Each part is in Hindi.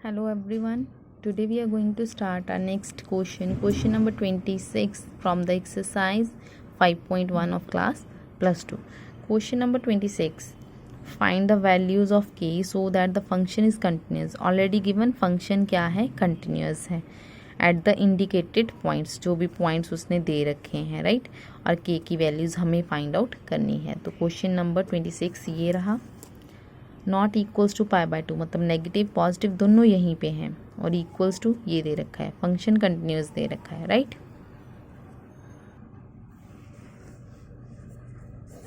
Hello everyone. Today we are going to start our next question number 26 from the exercise 5.1 of class plus 2. Question number 26. Find the values of k so that the function is continuous. Already given function क्या है, continuous है at the indicated points, जो भी points उसने दे रखे हैं, right? और k की values हमें find out करनी है. तो question number 26 ये रहा. Not equals to pi by 2 मतलब नेगेटिव पॉजिटिव दोनों यहीं पे हैं और इक्वल्स टू ये दे रखा है, फंक्शन कंटिन्यूस दे रखा है, राइट.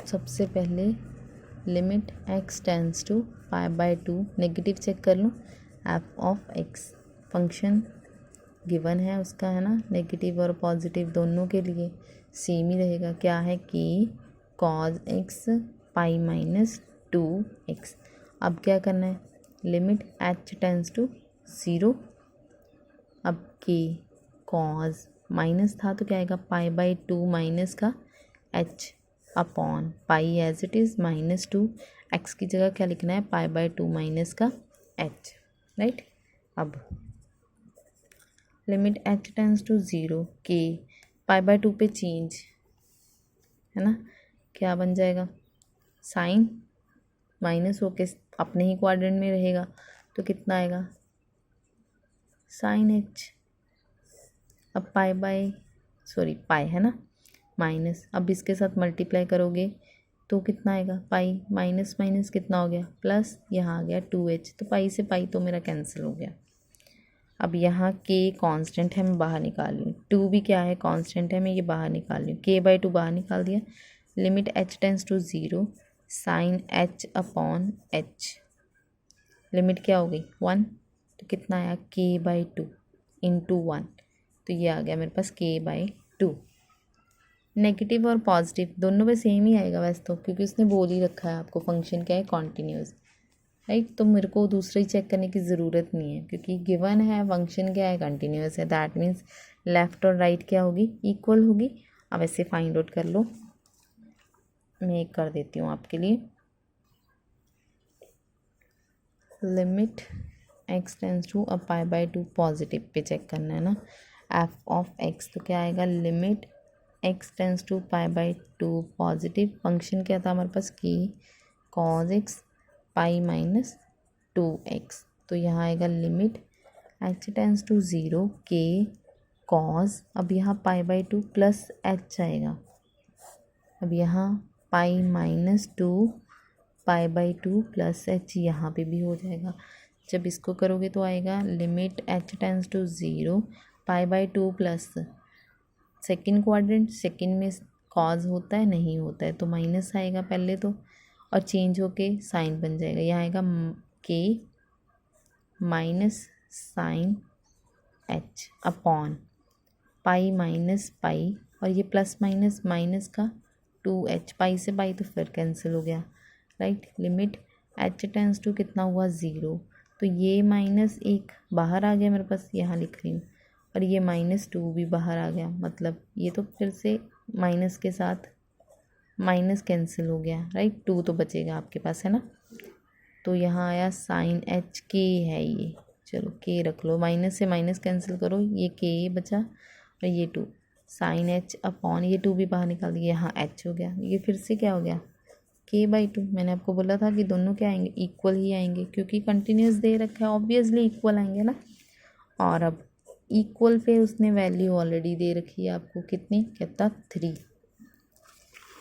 सबसे पहले limit x tends to pi by 2 negative check कर लूँ. F of x function given है उसका, है ना, नेगेटिव और पॉजिटिव दोनों के लिए सेम ही रहेगा. क्या है कि cos x pi minus 2x. अब क्या करना है, लिमिट h टेंस टू 0. अब के कॉज माइनस था तो क्या आएगा, पाई बाई 2 माइनस का h upon pi as it is minus 2. x की जगह क्या लिखना है, पाई बाई 2 माइनस का h, राइट. अब लिमिट h टेंस टू 0 के पाई बाई 2 पे चेंज, है ना, क्या बन जाएगा, साइन माइनस होके अपने ही क्वाड्रेंट में रहेगा तो कितना आएगा, साइन एच. अब पाई है ना, माइनस, अब इसके साथ मल्टीप्लाई करोगे तो कितना आएगा, पाई माइनस माइनस कितना हो गया, प्लस. यहाँ आ गया 2h, तो पाई से पाई तो मेरा कैंसिल हो गया. अब यहाँ k कांस्टेंट है, मैं बाहर निकाल रही हूँ. 2 भी क्या है, कांस्टेंट है, मैं ये बाहर निकाल रही हूँ. k बाई 2 बाहर निकाल दिया. Limit h tends to 0 sine h upon h. Limit क्या हो गई 1, तो कितना आया k बाई 2 इंटू 1, तो ये आ गया मेरे पास k बाई 2. नेगेटिव और पॉजिटिव दोनों पे सेम ही आएगा वैसे तो, क्योंकि उसने बोल ही रखा है आपको फंक्शन क्या है, कॉन्टीन्यूस, राइट. तो मेरे को दूसरा ही चेक करने की ज़रूरत नहीं है क्योंकि गिवन है फंक्शन क्या है, कंटिन्यूस है. दैट मीन्स लेफ़्ट और राइट क्या होगी, इक्वल होगी. अब ऐसे फाइंड आउट कर लो, मैं एक कर देती हूँ आपके लिए. लिमिट x टेंस टू अब पाई बाई 2 पॉजिटिव पे चेक करना है ना, एफ ऑफ x. तो क्या आएगा, limit x tends to pi by 2 positive. Function क्या था हमारे पास, की cause x pi minus 2x. तो यहाँ आएगा लिमिट h टेंस टू 0 के कॉज, अब यहाँ पाई बाई 2 प्लस h आएगा. अब यहाँ pi minus 2 pi by 2 plus h यहाँ पे भी हो जाएगा. जब इसको करोगे तो आएगा limit h tends to 0 pi by 2 plus second quadrant, second में कॉज होता है नहीं होता है तो माइनस आएगा पहले तो, और चेंज होके साइन बन जाएगा. यहाँ आएगा k minus sine h upon pi minus pi, और ये प्लस माइनस माइनस का 2h, पाई से पाई तो फिर कैंसिल हो गया, right. Limit h tends to कितना हुआ 0, तो ये माइनस एक बाहर आ गया मेरे पास, यहाँ लिख रही हूँ, और ये माइनस 2 भी बाहर आ गया. मतलब ये तो फिर से माइनस के साथ माइनस कैंसिल हो गया, राइट. 2 तो बचेगा आपके पास, है ना. तो यहाँ आया साइन h, के है ये, चलो k रख लो, माइनस से माइनस कैंसिल करो, ये k बचा और ये 2 साइन h अपॉन ये 2 भी बाहर निकाल दिया, यहाँ h हो गया. ये फिर से क्या हो गया, k बाई 2. मैंने आपको बोला था कि दोनों क्या आएंगे, इक्वल ही आएंगे क्योंकि कंटिन्यूस दे रखा है, ऑब्वियसली इक्वल आएंगे ना. और अब इक्वल पे उसने वैल्यू ऑलरेडी दे रखी है आपको, कितनी, कहता 3,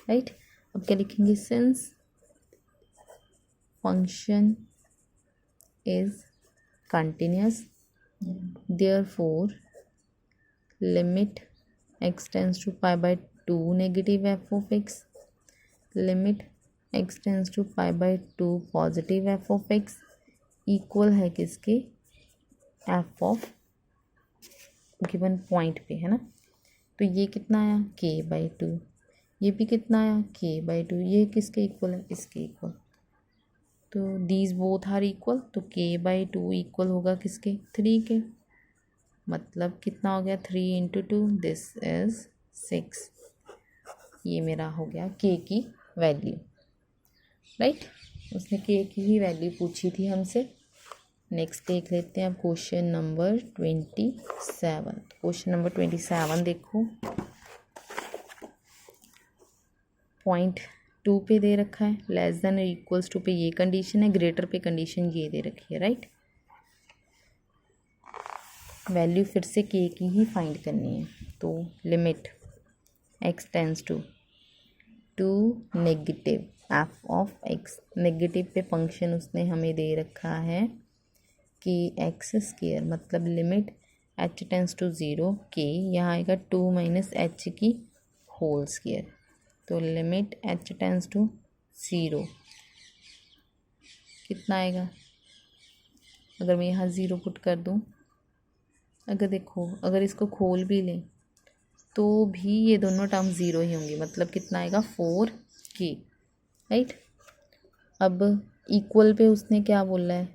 राइट. अब क्या लिखेंगे, since function is continuous therefore limit x tends to pi by 2 negative f of x, limit x tends to pi by 2 positive f of x equal है किसके, एफ ऑफ गिवन पॉइंट पे, है ना. तो ये कितना आया, k बाई 2, ये भी कितना आया, k बाई 2. ये किसके इक्वल है, इसके इक्वल. तो दीज बोथ आर इक्वल, तो k बाई 2 इक्वल होगा किसके, 3 के. मतलब कितना हो गया, 3 इंटू 2, दिस इज 6. ये मेरा हो गया k की वैल्यू, राइट. उसने k की ही वैल्यू पूछी थी हमसे. नेक्स्ट देख लेते हैं अब क्वेश्चन नंबर 27। क्वेश्चन नंबर 27 देखो, पॉइंट 2 पे दे रखा है, लेस देन इक्वल्स टू पे ये कंडीशन है, ग्रेटर पे कंडीशन ये दे रखी है, राइट। वैल्यू फिर से के की ही फाइंड करनी है, तो limit x tends to negative f of x, negative पे फंक्शन उसने हमें दे रखा है कि एक्स स्क्वायर, मतलब लिमिट एच टेंस टू 0 के, यहाँ आएगा 2 माइनस एच की होल स्क्वायर, तो लिमिट एच टेंस टू 0 कितना आएगा, अगर मैं यहाँ 0 पुट कर दूँ, अगर देखो अगर इसको खोल भी लें तो भी ये दोनों टर्म 0 ही होंगी, मतलब कितना आएगा 4k, राइट। अब इक्वल पे उसने क्या बोला है,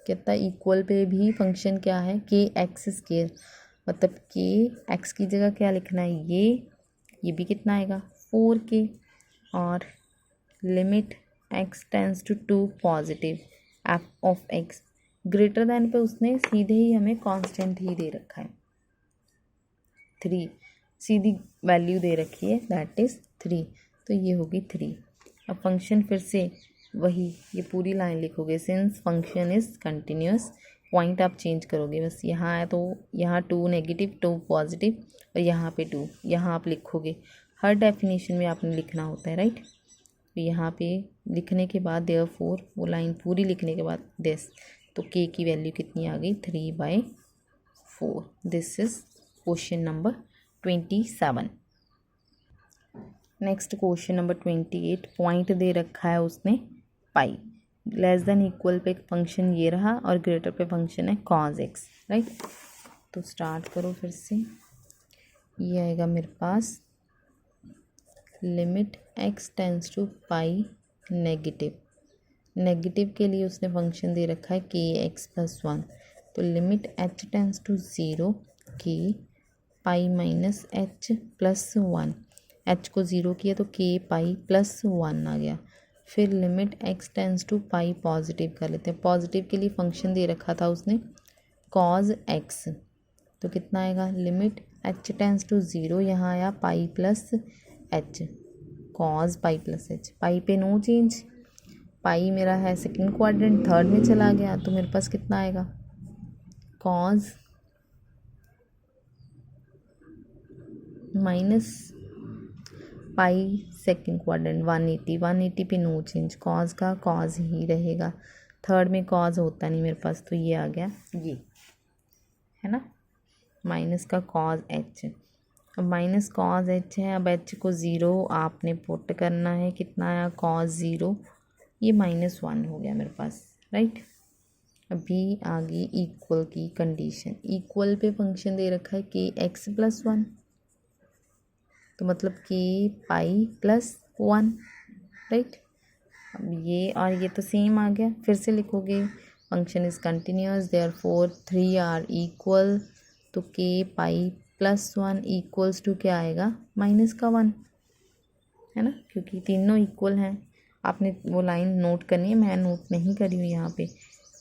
कहता है इक्वल पे भी फंक्शन क्या है, के एक्स स्क्वायर, मतलब के एक्स की जगह क्या लिखना है, ये भी कितना आएगा 4k, और limit x tends to 2 positive f of x, greater than पे उसने सीधे ही हमें कांस्टेंट ही दे रखा है 3, सीधी वैल्यू दे रखी है दैट इज़ 3, तो ये होगी 3। अब फंक्शन फिर से वही, ये पूरी लाइन लिखोगे, since function is continuous, point आप चेंज करोगे बस, यहाँ है तो यहाँ 2 नेगेटिव 2 पॉजिटिव, और यहाँ पे 2, यहाँ आप लिखोगे, हर डेफिनेशन में आपने लिखना होता है, राइट। तो यहाँ पे लिखने के बाद देयरफॉर, वो लाइन पूरी लिखने के बाद दिस, तो के की वैल्यू कितनी आ गई 3/4। This is question number 27। Next question number 28, point दे रखा है उसने पाई, लेस देन इक्वल पे फंक्शन ये रहा और ग्रेटर पे फंक्शन है cos x, राइट। तो स्टार्ट करो फिर से, ये आएगा मेरे पास limit x tends to pi negative, negative के लिए उसने फंक्शन दे रखा है के एक्स प्लस 1, तो लिमिट h टेंस टू 0 के pi minus h plus 1, H को 0 किया तो के पाई प्लस 1 आ गया, फिर limit x tends to pi positive कर लेते हैं, पॉजिटिव के लिए फंक्शन दे रखा था उसने cos x, तो कितना आएगा, लिमिट एच टेंस टू 0, यहाँ आया पाई प्लस एच, cos पाई प्लस एच, पाई पे नो चेंज, पाई मेरा है सेकंड क्वाड्रेंट, थर्ड में चला गया, तो मेरे पास कितना आएगा cos minus pi second quadrant 180, 180 पे नो चेंज, कॉज का कॉज ही रहेगा, थर्ड में कॉज होता नहीं मेरे पास, तो ये आ गया, ये है ना, माइनस का कॉज एच, अब माइनस कॉज एच है, अब एच को 0 आपने पुट करना है, कितना आया कॉज 0, ये -1 हो गया मेरे पास, राइट। अभी आ गई इक्वल की कंडीशन, इक्वल पे फंक्शन दे रखा है के एक्स प्लस 1, तो मतलब के पाई प्लस 1, राइट। अब ये और ये तो सेम आ गया, फिर से लिखोगे function is continuous therefore 3 are equal, तो के पाई प्लस 1 इक्वल्स टू क्या आएगा माइनस का 1, है ना, क्योंकि तीनों इक्वल हैं। आपने वो लाइन नोट करनी है, मैं नोट नहीं करी हूँ यहाँ पे।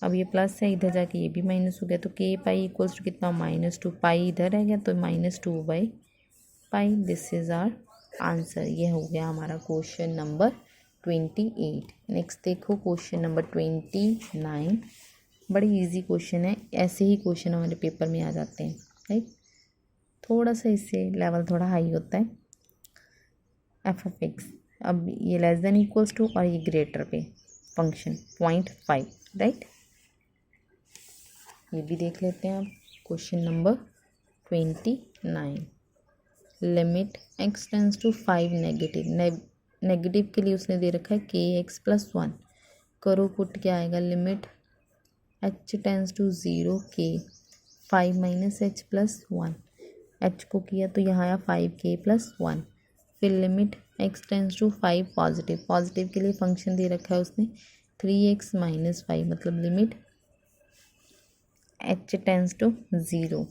अब ये प्लस है, इधर जाके ये भी माइनस हो गया, तो के पाई इक्वल्स टू कितना -2, पाई इधर रह गया तो -2/पाई। This is our answer. ये हो गया हमारा क्वेश्चन नंबर 28। नेक्स्ट देखो क्वेश्चन नंबर 29। बड़ी इजी क्वेश्चन है, ऐसे ही क्वेश्चन हमारे पेपर में आ जाते हैं, राइट। थोड़ा सा इससे लेवल थोड़ा हाई होता है। f(x), अब ये लेस देन इक्वल्स टू और ये ग्रेटर पे फंक्शन 0.5, राइट। ये भी देख लेते हैं अब question number 29। Limit x tends to 5 negative के लिए उसने दे रखा है kx प्लस 1। करो पुट, क्या आएगा, limit h tends to 0 k 5 minus h plus 1, h को किया तो यहाँ आया 5k प्लस 1। फिर limit x tends to 5 positive के लिए फंक्शन दे रखा है उसने 3x माइनस 5, मतलब limit h tends to 0,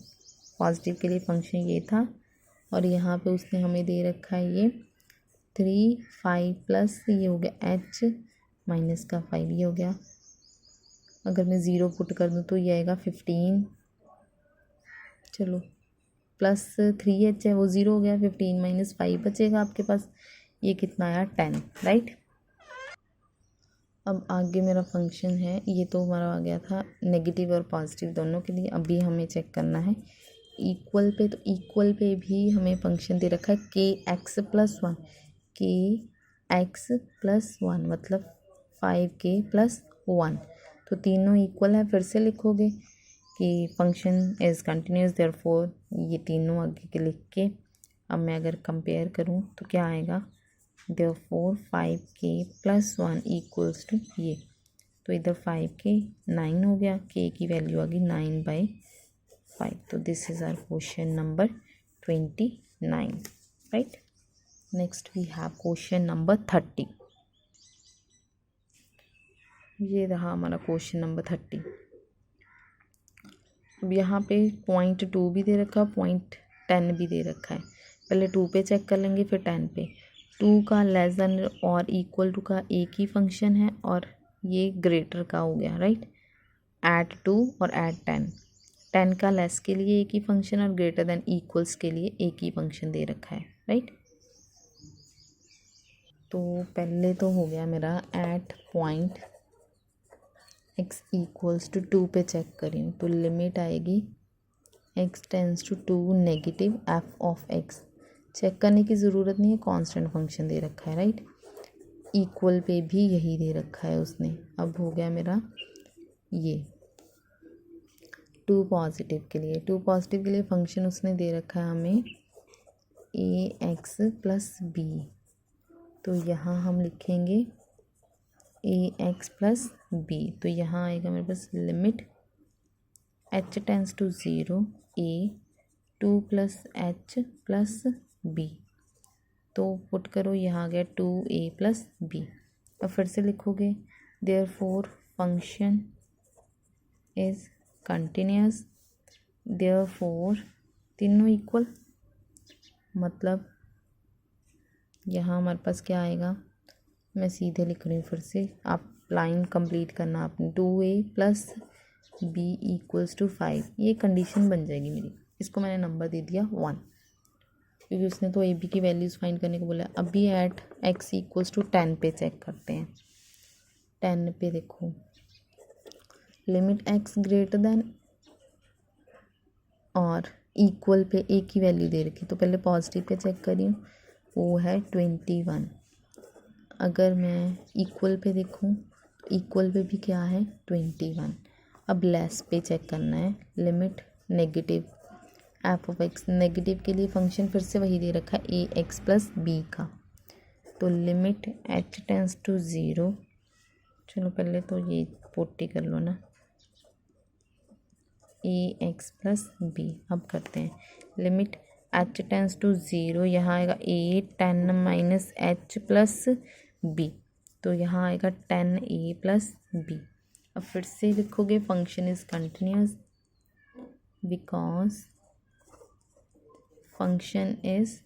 positive के लिए फंक्शन ये था। और यहाँ पे उसने हमें दे रखा है ये 3 5 प्लस ये हो गया h माइनस का 5, ये हो गया। अगर मैं 0 पुट कर दूँ तो ये आएगा 15, चलो +3h है वो 0 हो गया, 15 - 5 बचेगा आपके पास, ये कितना आया 10, राइट। अब आगे मेरा फंक्शन है, ये तो हमारा आ गया था नेगेटिव और पॉजिटिव दोनों के लिए। अभी हमें चेक करना है इक्वल पे, तो इक्वल पे भी हमें फंक्शन दे रखा है kx+1, kx+1 मतलब 5k+1, तो तीनों इक्वल है। फिर से लिखोगे कि फंक्शन इज़ कंटिन्यूस, देयरफॉर ये तीनों आगे के लिख के अब मैं अगर कंपेयर करूँ तो क्या आएगा, देयरफॉर 5k+1 इक्वल्स टू ये, तो इधर 5k 9 हो गया, k की वैल्यू आ गई 9/5। तो this is our question number 29, right. Next we have question number 30। ये रहा हमारा क्वेश्चन नंबर 30। अब यहाँ पे 0.2 भी दे रखा है, 0.10 भी दे रखा है। पहले 2 पे चेक कर लेंगे, फिर 10 पे। 2 का लेस देन और इक्वल टू का एक ही फंक्शन है, और ये ग्रेटर का हो गया, राइट। @2 और @10, 10 का लेस के लिए एक ही फंक्शन और ग्रेटर देन इक्वल्स के लिए एक ही फंक्शन दे रखा है, राइट। तो पहले तो हो गया मेरा @x = 2 पे चेक करें तो लिमिट आएगी x tends to 2 negative f(x). Check करने की ज़रूरत नहीं है, कांस्टेंट फंक्शन दे रखा है, राइट। इक्वल पे भी यही दे रखा है उसने। अब हो गया मेरा ये 2 पॉजिटिव के लिए, 2 पॉजिटिव के लिए फंक्शन उसने दे रखा है हमें ax+b, तो यहाँ हम लिखेंगे ax+b, तो यहाँ आएगा मेरे पास limit h tends to 0 a 2 + h + b, तो पुट करो, यहाँ आ गया 2a + b। अब फिर से लिखोगे therefore function is continuous, therefore तीनों इक्वल, मतलब यहाँ हमारे पास क्या आएगा, मैं सीधे लिख रही हूँ, फिर से आप लाइन कंप्लीट करना आपने। 2a + b = 5, ये कंडीशन बन जाएगी मेरी। इसको मैंने नंबर दे दिया 1, क्योंकि उसने तो ab की वैल्यूज़ फाइंड करने को बोला। अभी @x = 10 पे चेक करते हैं। 10 पे देखो, लिमिट x ग्रेटर देन और इक्वल पे एक ही वैल्यू दे रखी, तो पहले पॉजिटिव पे चेक करी हूँ, वो है 21। अगर मैं इक्वल पे देखूँ, इक्वल पे भी क्या है 21। अब लेस पे चेक करना है, लिमिट नेगेटिव f(x), नेगेटिव के लिए फंक्शन फिर से वही दे रखा है ax+b का, तो लिमिट h टेंस टू 0, चलो पहले तो ये पुट कर लो ना, ax+b। अब करते हैं लिमिट h टेंस टू 0, यहाँ आएगा a 10 - h + b, तो यहाँ आएगा 10a + b। अब फिर से लिखोगे function is continuous because function is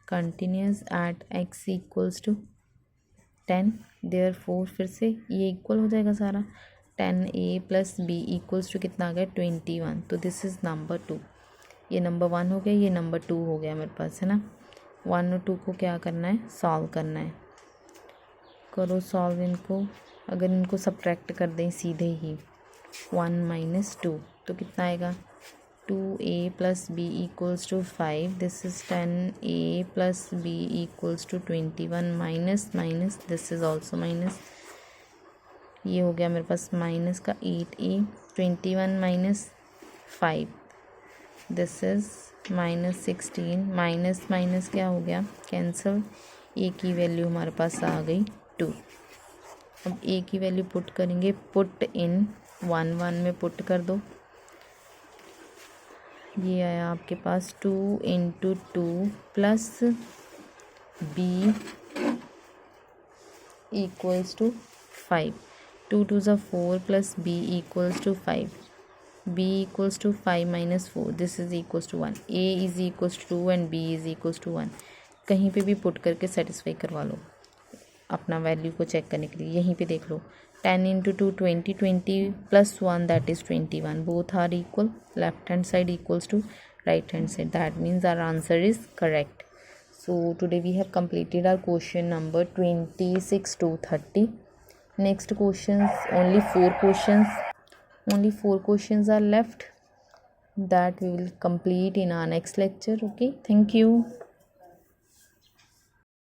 continuous at x = 10, therefore फिर से ये इक्वल हो जाएगा सारा, 10a + b = कितना आ गया 21, तो दिस इज़ नंबर 2। ये नंबर 1 हो गया, ये नंबर 2 हो गया मेरे पास, है ना। 1 और 2 को क्या करना है, सॉल्व करना है। करो सॉल्व इनको, अगर इनको सब्ट्रैक्ट कर दें सीधे ही 1 - 2, तो कितना आएगा 2a + b = 5, this is 10a + b = 21, minus this is also minus, ये हो गया मेरे पास माइनस का 8a, 21 - 5, दिस इज़ -16, माइनस क्या हो गया कैंसिल, a की वैल्यू हमारे पास आ गई 2। अब a की वैल्यू पुट करेंगे, पुट इन 1 में पुट कर दो, ये आया आपके पास 2 × 2 + b = 5, 2 × 2 = 4 + b = 5, b = 5 - 4, this is equals to 1, a is equals to 2 and b is equals to 1। कहीं पे भी पुट करके सेटिस्फाई करवा लो अपना वैल्यू को चेक करने के लिए, यहीं पे देख लो 10 into 2 20, 20 plus 1 that is 21, both are equal. Left hand side equals to right hand side, that means our answer is correct. So today we have completed our question number 26 to 30. Next questions, only 4 questions are left, that we will complete in our next lecture. Okay, thank you.